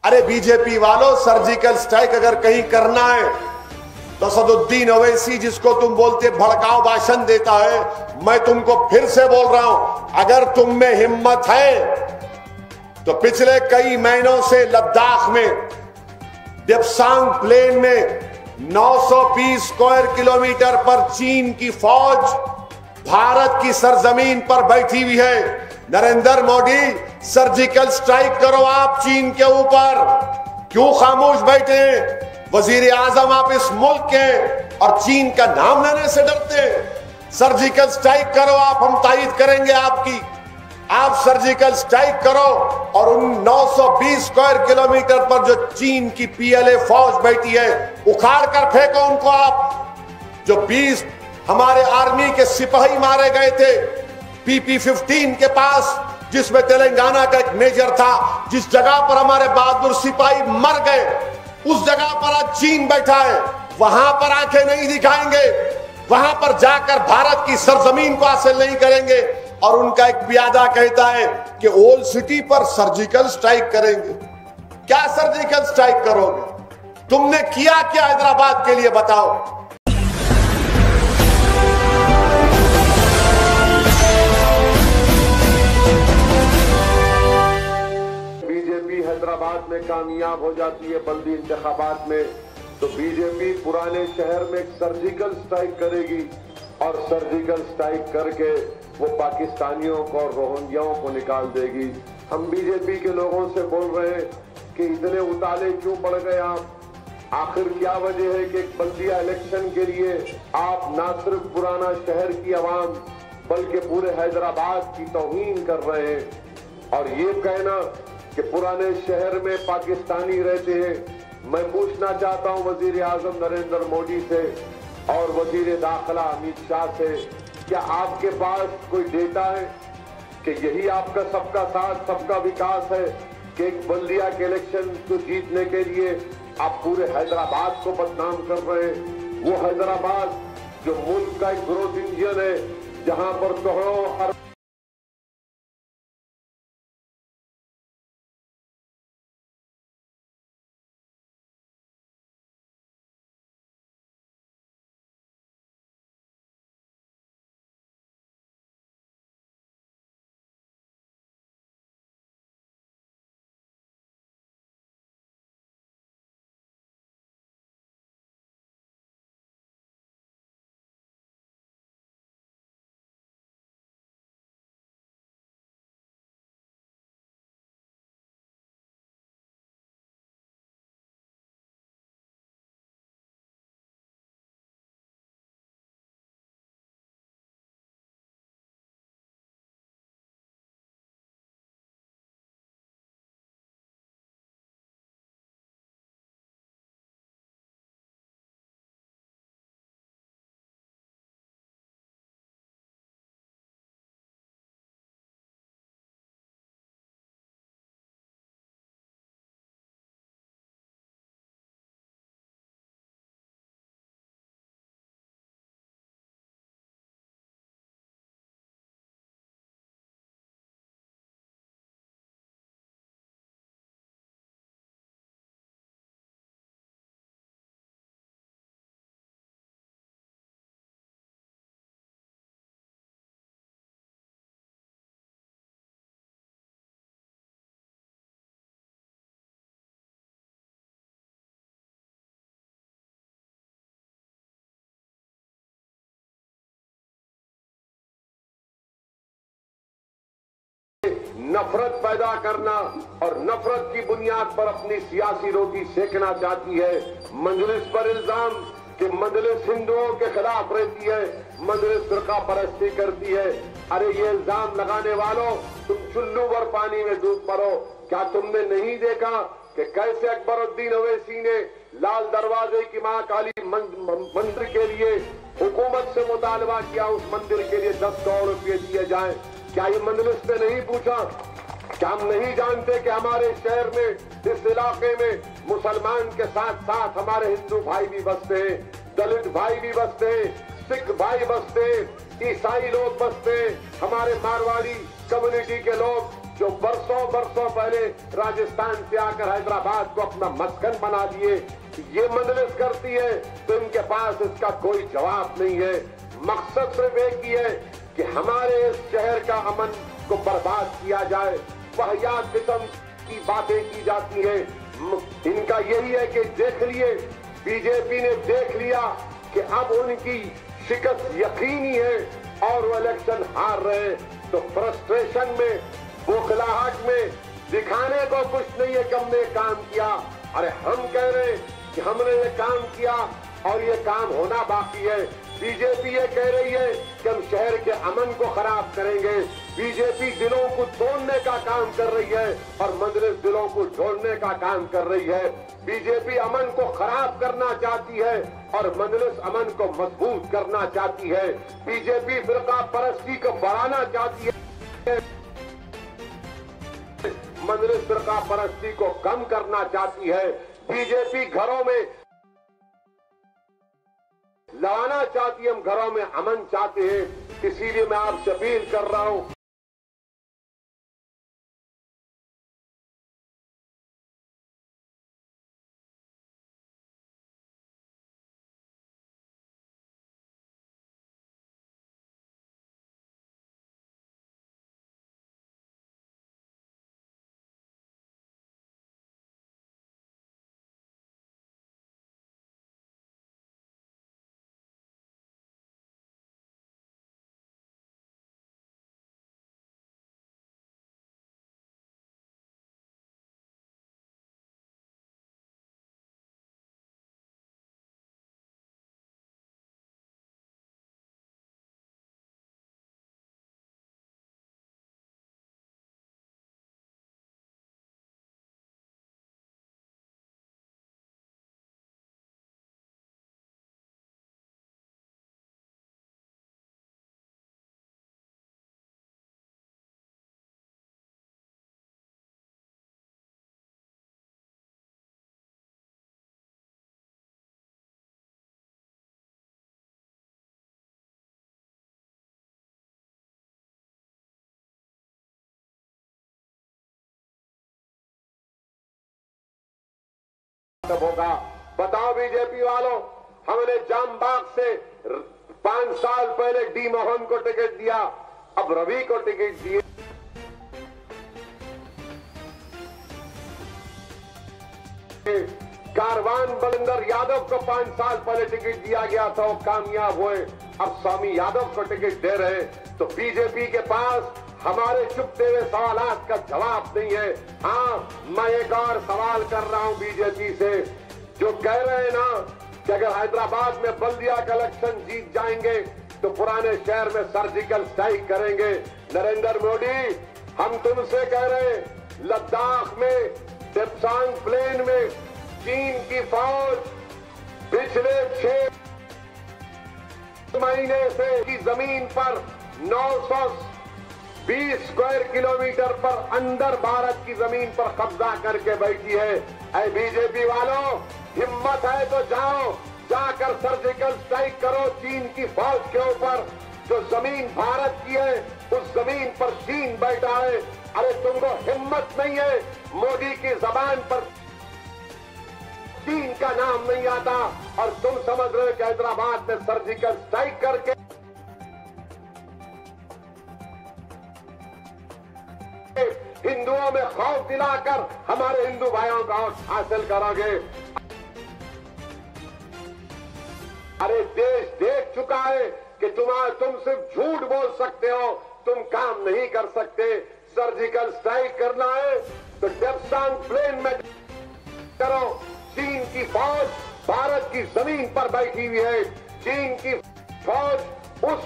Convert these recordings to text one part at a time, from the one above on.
अरे बीजेपी वालों, surgical strike अगर कहीं करना है तो असदुद्दीन ओवैसी, जिसको तुम बोलते भड़काऊ भाषण देता है, मैं तुमको फिर से बोल रहा हूं, अगर तुम में हिम्मत है तो पिछले कई महीनों से लद्दाख में डेप्सांग प्लेन में 920 स्क्वायर किलोमीटर पर चीन की फौज भारत की सरजमीन पर बैठी हुई है। नरेंद्र मोदी, सर्जिकल स्ट्राइक करो आप चीन के ऊपर, क्यों खामोश बैठे हैं? वजीर आजम आप इस मुल्क के और चीन का नाम लेने से डरते हैं। सर्जिकल स्ट्राइक करो आप, हम तायद करेंगे आपकी। आप सर्जिकल स्ट्राइक करो और उन 920 स्क्वायर किलोमीटर पर जो चीन की पीएलए फौज बैठी है, उखाड़ कर फेंको उनको आप। जो 20 हमारे आर्मी के सिपाही मारे गए थे PP-15 के पास, जिसमें तेलंगाना का एक मेजर था, जिस जगह पर हमारे बहादुर सिपाही मर गए, उस जगह पर आज चीन बैठा है। वहां पर आंखें नहीं दिखाएंगे, वहां पर जाकर भारत की सरजमीन को हासिल नहीं करेंगे। और उनका एक प्यादा कहता है कि ओल्ड सिटी पर सर्जिकल स्ट्राइक करेंगे। क्या सर्जिकल स्ट्राइक करोगे? तुमने किया क्या हैदराबाद के लिए, बताओ। बीजेपी हैदराबाद में कामयाब हो जाती है बल्दी इंतखाबात में, तो बीजेपी पुराने शहर में सर्जिकल स्ट्राइक करेगी और सर्जिकल स्ट्राइक करके वो पाकिस्तानियों को और रोहिंग्याओं को निकाल देगी। हम बीजेपी के लोगों से बोल रहे हैं कि इतने उताले क्यों पड़ गए आप? आखिर क्या वजह है कि एक बल्दिया इलेक्शन के लिए आप ना सिर्फ पुराना शहर की आवाम बल्कि पूरे हैदराबाद की तौहीन कर रहे हैं? और ये कहना कि पुराने शहर में पाकिस्तानी रहते हैं। मैं पूछना चाहता हूं वजीर आजम नरेंद्र मोदी से और वजीर दाखिला अमित शाह से, क्या आपके पास कोई डेटा है कि यही आपका सबका साथ सबका विकास है कि एक बल्दिया के इलेक्शन को जीतने के लिए आप पूरे हैदराबाद को बदनाम कर रहे हैं? वो हैदराबाद जो मुल्क का एक ग्रोथ इंजन है, जहां पर करोड़ों नफरत पैदा करना और नफरत की बुनियाद पर अपनी सियासी रोटी सेकना चाहती है। मजलिस पर इल्जाम कि मजलिस हिंदुओं के खिलाफ रहती है, मजलिस फिरका परस्ती करती है। अरे ये इल्जाम लगाने वालों, तुम चुल्लू भर पानी में डूब पड़ो। क्या तुमने नहीं देखा कि कैसे अकबरुद्दीन ओवैसी ने लाल दरवाजे की मां काली मंदिर के लिए हुकूमत से मुतालबा किया, उस मंदिर के लिए 10 करोड़ रुपए दिए जाएं? क्या ये मजलिस ने नहीं पूछा? क्या हम नहीं जानते कि हमारे शहर में, इस इलाके में मुसलमान के साथ साथ हमारे हिंदू भाई भी बसते हैं, दलित भाई भी बसते हैं, सिख भाई बसते हैं, ईसाई लोग बसते हैं, हमारे मारवाड़ी कम्युनिटी के लोग जो बरसों बरसों पहले राजस्थान से आकर हैदराबाद को अपना मस्कन बना दिए, ये मजलिस करती है तो इनके पास इसका कोई जवाब नहीं है। मकसद सिर्फ एक ही है कि हमारे इस शहर का अमन को बर्बाद किया जाए। वाहियात किस्म की बातें की जाती है। इनका यही है कि देख लिए, बीजेपी ने देख लिया कि अब उनकी शिकस्त यकीनी है और वो इलेक्शन हार रहे हैं, तो फ्रस्ट्रेशन में, बौखलाहट में दिखाने को कुछ नहीं है कि हमने काम किया। अरे हम कह रहे हैं कि हमने ये काम किया और ये काम होना बाकी है। बीजेपी ये कह रही है कि हम शहर के अमन को खराब करेंगे। बीजेपी दिलों को तोड़ने का काम कर रही है और मजलिस दिलों को जोड़ने का काम कर रही है। बीजेपी अमन को खराब करना चाहती है और मजलिस अमन को मजबूत करना चाहती है। बीजेपी फिरका परस्ती को बढ़ाना चाहती है, मजलिस फिरका परस्ती को कम करना चाहती है। बीजेपी घरों में लाना चाहती है, हम घरों में अमन चाहते हैं। इसीलिए मैं आपसे अपील कर रहा हूं, होगा। बताओ बीजेपी वालों, हमने जामबाग से 5 साल पहले डी मोहन को टिकट दिया, अब रवि को टिकट दिए। कारवान बलिंदर यादव को 5 साल पहले टिकट दिया गया था, वो कामयाब हुए, अब स्वामी यादव को टिकट दे रहे। तो बीजेपी के पास हमारे चुपते हुए सवालात का जवाब नहीं है। हाँ, मैं एक और सवाल कर रहा हूं बीजेपी से, जो कह रहे हैं ना कि अगर हैदराबाद में बल्दिया का इलेक्शन जीत जाएंगे तो पुराने शहर में सर्जिकल स्ट्राइक करेंगे। नरेंद्र मोदी, हम तुमसे कह रहे हैं, लद्दाख में डेप्सांग प्लेन में चीन की फौज पिछले 6 महीने से की जमीन पर 920 स्क्वायर किलोमीटर पर अंदर भारत की जमीन पर कब्जा करके बैठी है। ऐ बीजेपी वालों, हिम्मत है तो जाओ, जाकर सर्जिकल स्ट्राइक करो चीन की फौज के ऊपर। जो जमीन भारत की है उस जमीन पर चीन बैठा है। अरे तुमको हिम्मत नहीं है, मोदी की जबान पर चीन का नाम नहीं आता और तुम समझ रहे हो कि हैदराबाद में सर्जिकल स्ट्राइक करके हिंदुओं में खौफ दिलाकर हमारे हिंदू भाइयों का वोट हासिल करोगे। अरे देश देख चुका है कि तुम सिर्फ झूठ बोल सकते हो, तुम काम नहीं कर सकते। सर्जिकल स्ट्राइक करना है तो डेप्सांग प्लेन में करो। चीन की फौज भारत की जमीन पर बैठी हुई है। चीन की फौज उस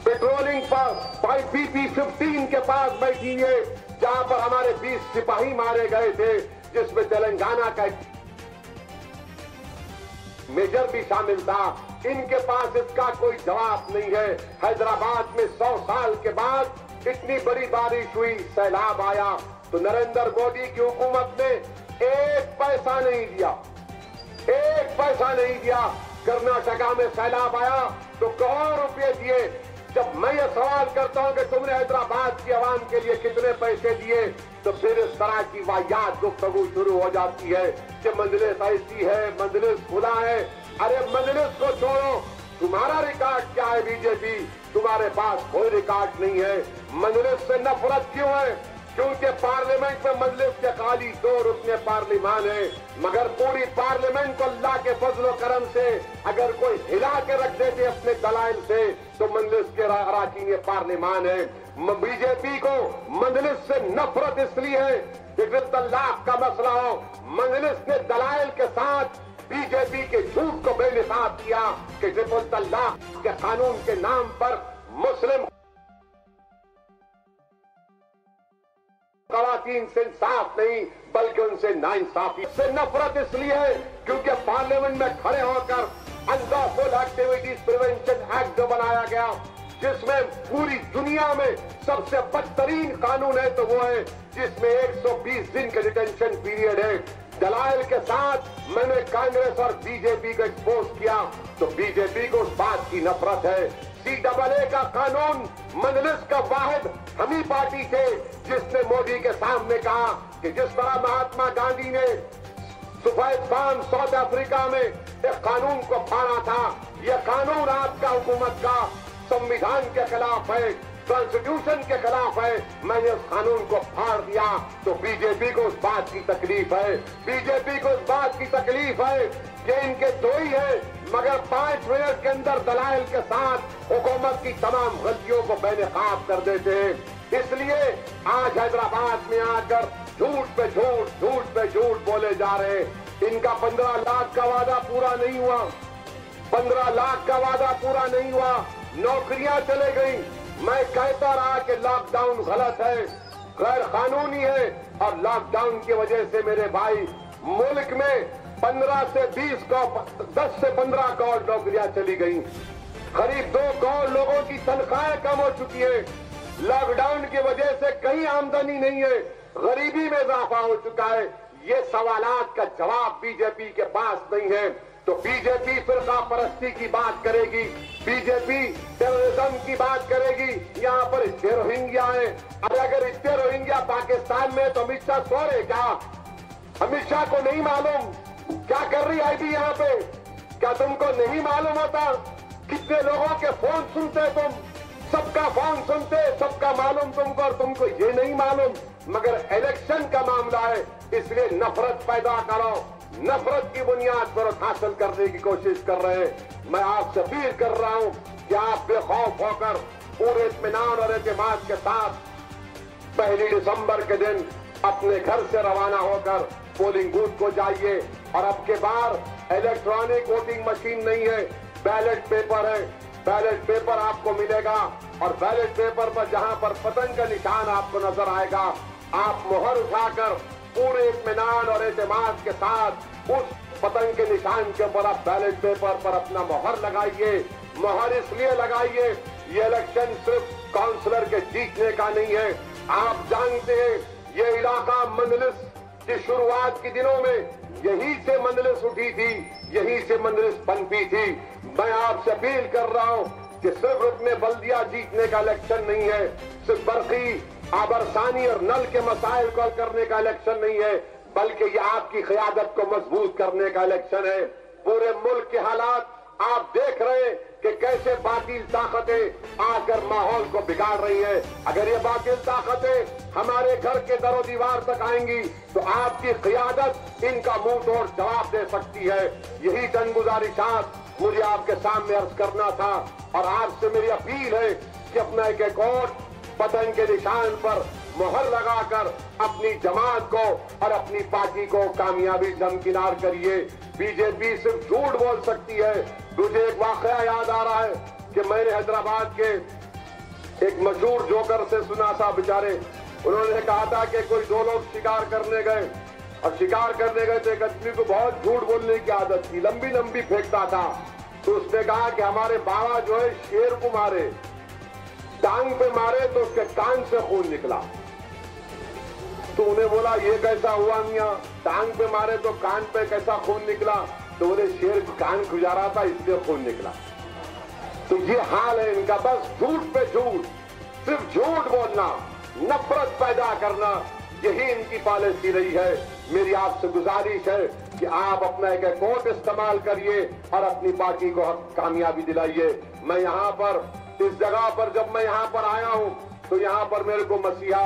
पेट्रोलिंग पर PP-15 के पास बैठी है जहां पर हमारे 20 सिपाही मारे गए थे, जिसमें तेलंगाना का मेजर भी शामिल था। इनके पास इसका कोई जवाब नहीं है। हैदराबाद में 100 साल के बाद इतनी बड़ी बारिश हुई, सैलाब आया, तो नरेंद्र मोदी की हुकूमत ने 1 पैसा नहीं दिया, 1 पैसा नहीं दिया। कर्नाटका में सैलाब आया तो करोड़ों रुपए दिए, जब मैं ये सवाल करता हूं कि तुमने हैदराबाद की आवाम के लिए कितने पैसे दिए, तो फिर इस तरह की वाहियात गुफ्तगू शुरू हो जाती है कि मजलिस ऐसी है, मजलिस खुला है। अरे मजलिस को छोड़ो, तुम्हारा रिकॉर्ड क्या है बीजेपी? तुम्हारे पास कोई रिकॉर्ड नहीं है। मजलिस से नफरत क्यों है? क्योंकि पार्लियामेंट में मजलिस के खाली 2 रुकने पार्लिमान है, मगर पूरी पार्लियामेंट को अल्लाह के फजल करम से अगर कोई हिला के रख देते अपने दलाइल से, तो मजलिस के अराकीन पार्लिमान है। बीजेपी को मजलिस से नफरत इसलिए है कि तलाक का मसला हो, मजलिस ने दलाइल के साथ बीजेपी के झूठ को बेनिकाब किया कि ट्रिपल तलाक के कानून के नाम पर मुस्लिम खवातीन से इंसाफ नहीं बल्कि उनसे नाइंसाफी से नफरत इसलिए है क्योंकि पार्लियामेंट में खड़े होकर अनलॉफुल एक्टिविटीज प्रिवेंशन एक्ट जो बनाया गया, जिसमें पूरी दुनिया में सबसे बदतरीन कानून है, तो वो है जिसमें 120 दिन का डिटेंशन पीरियड है। दलाइल के साथ मैंने कांग्रेस और बीजेपी को एक्सपोज किया, तो बीजेपी को उस बात की नफरत है। CAA का कानून मजलिस का वाहिद हम ही पार्टी थे जिसने मोदी के सामने कहा कि जिस तरह महात्मा गांधी ने सुफाइस्तान साउथ अफ्रीका में एक कानून को फाड़ा था, यह कानून आपका हुकूमत का संविधान के खिलाफ है, कॉन्स्टिट्यूशन के खिलाफ है, मैंने उस कानून को फाड़ दिया। तो बीजेपी को उस बात की तकलीफ है, बीजेपी को उस बात की तकलीफ है कि इनके 2 ही है, मगर 5 मिनट के अंदर दलाइल के साथ हुकूमत की तमाम गलतियों को बेनकाब कर देते हैं। इसलिए आज हैदराबाद में आकर झूठ पे झूठ बोले जा रहे हैं। इनका 15 लाख का वादा पूरा नहीं हुआ, 15 लाख का वादा पूरा नहीं हुआ, नौकरियां चले गई। मैं कहता रहा कि लॉकडाउन गलत है, गैर कानूनी है, और लॉकडाउन की वजह से मेरे भाई मुल्क में 15 से 20 10 से 15 करोड़ नौकरियां चली गई, करीब 2 करोड़ लोगों की तनख्वाहें कम हो चुकी है। लॉकडाउन की वजह से कहीं आमदनी नहीं है, गरीबी में इजाफा हो चुका है। ये सवालात का जवाब बीजेपी के पास नहीं है, तो बीजेपी फिरका परस्ती की बात करेगी, बीजेपी टेररिज्म की बात करेगी। यहाँ पर इतने रोहिंग्या है, अगर इतने रोहिंग्या पाकिस्तान में तो अमित शाह सो रहे क्या? अमित शाह को नहीं मालूम क्या कर रही आईबी यहाँ पे? क्या तुमको नहीं मालूम होता कितने लोगों के फोन सुनते तुम? सबका फोन सुनते, सबका मालूम तुमको, और तुमको ये नहीं मालूम। मगर इलेक्शन का मामला है, इसलिए नफरत पैदा करो, नफरत की बुनियाद पर हासिल करने की कोशिश कर रहे हैं। मैं आपसे अपील कर रहा हूं कि आप बेखौफ होकर पूरे इत्मीनान और एतमाद के साथ 1 दिसंबर के दिन अपने घर से रवाना होकर पोलिंग बूथ को जाइए। और अब के बार इलेक्ट्रॉनिक वोटिंग मशीन नहीं है, बैलेट पेपर है। बैलेट पेपर आपको मिलेगा और बैलेट पेपर पर जहां पर पतंग का निशान आपको नजर आएगा, आप मोहर उठाकर पूरे इत्मीनान और एतमाद के साथ उस पतंग के निशान के ऊपर आप बैलेट पेपर पर अपना मोहर लगाइए। मोहर इसलिए लगाइए, ये इलेक्शन सिर्फ काउंसलर के जीतने का नहीं है। आप जानते हैं ये इलाका मजलिस की शुरुआत के दिनों में यहीं से मजलिस उठी थी, यहीं से मजलिस पनपी थी। मैं आपसे अपील कर रहा हूं कि सिर्फ रुकने बल्दिया जीतने का इलेक्शन नहीं है, सिर्फ बर्की आबरसानी और नल के मसाइल को हल करने का इलेक्शन नहीं है, बल्कि ये आपकी क़यादत को मजबूत करने का इलेक्शन है। पूरे मुल्क के हालात आप देख रहे हैं कि कैसे बातिल ताकतें आकर माहौल को बिगाड़ रही है। अगर ये बातिल ताकतें हमारे घर के दरो दीवार तक आएंगी तो आपकी क़यादत इनका मुंह तोड़ जवाब दे सकती है। यही चंद गुजारिशात मुझे आपके सामने अर्ज करना था, और आपसे मेरी अपील है कि अपना एक वोट पतंग के निशान पर मोहर लगाकर अपनी जमात को और अपनी पार्टी को कामयाबी से हमकिनार करिए। बीजेपी सिर्फ झूठ बोल सकती है। मुझे एक वाकया याद आ रहा है कि मैंने हैदराबाद के एक मशहूर जोकर से सुना था। बेचारे उन्होंने कहा था कि कोई 2 लोग शिकार करने गए, और शिकार करने गए तो एक आदमी को बहुत झूठ बोलने की आदत थी, लंबी लंबी फेंकता था। तो उसने कहा कि हमारे बाबा जो है शेर को मारे, टांग पे मारे तो उसके कान से खून निकला। तो उन्हें बोला ये कैसा हुआ मियां, टांग पे मारे तो कान पे कैसा खून निकला? तो बोले शेर कान खुजा रहा था इसलिए खून निकला। तो ये हाल है इनका, बस झूठ पे झूठ, सिर्फ झूठ बोलना, नफरत पैदा करना, यही इनकी पॉलिसी रही है। मेरी आपसे गुजारिश है कि आप अपना एक वोट इस्तेमाल करिए और अपनी पार्टी को कामयाबी दिलाइए। मैं यहाँ पर, इस जगह पर जब मैं यहाँ पर आया हूँ तो यहाँ पर मेरे को मसीहा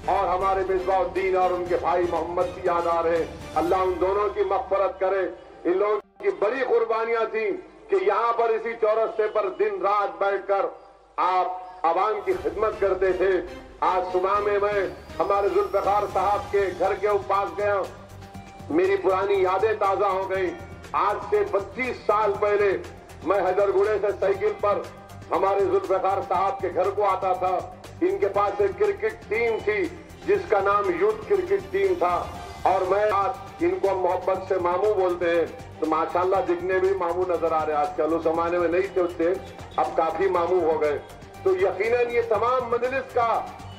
और हमारे मिसबाउद्दीन और उनके भाई मोहम्मद की याद आ रहे हैं। अल्लाह उन दोनों की मग़फ़िरत करे। इन लोगों की बड़ी कुर्बानियां थी कि यहाँ पर इसी चौरस्ते पर दिन रात बैठकर आप आवाम की खिदमत करते थे। आज सुबह में मैं हमारे जुल्फ़िकार साहब के घर के पास गया, मेरी पुरानी यादें ताजा हो गई। आज से 25 साल पहले मैं हैदरगुड़े से साइकिल पर हमारे जुल्फ़िकार साहब के घर को आता था। इनके पास एक क्रिकेट टीम थी जिसका नाम यूथ क्रिकेट टीम था, और मैं आज इनको मोहब्बत से मामू बोलते हैं। तो माशाल्लाह दिखने भी मामू नजर आ रहे हैं। आजकल उस जमाने में नहीं थे उससे, अब काफी मामू हो गए। तो यकीनन ये तमाम मजलिस का,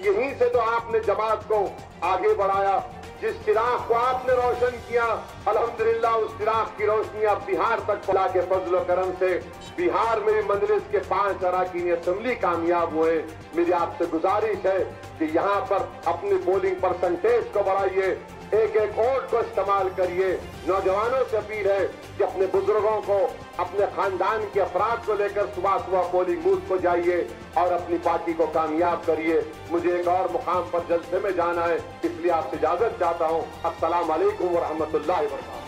यहीं से तो आपने जमात को आगे बढ़ाया। जिस चिराग को आपने रोशन किया, अल्हम्दुलिल्लाह उस चिराग की रोशनी अब बिहार तक फैला के फजल व करम से बिहार में मजलिस के 5 अरकान असेंबली कामयाब हुए। मेरी आपसे गुजारिश है कि यहाँ पर अपनी पोलिंग परसेंटेज को बढ़ाइए, एक एक वोट को इस्तेमाल करिए। नौजवानों से अपील है कि अपने बुजुर्गों को, अपने खानदान के अफराद को लेकर सुबह सुबह पोलिंग बूथ को जाइए और अपनी पार्टी को कामयाब करिए। मुझे एक और मुकाम पर जलसे में जाना है, इसलिए आपसे इजाजत चाहता हूँ। अस्सलाम वालेकुम व रहमतुल्लाहि व बरकातहू।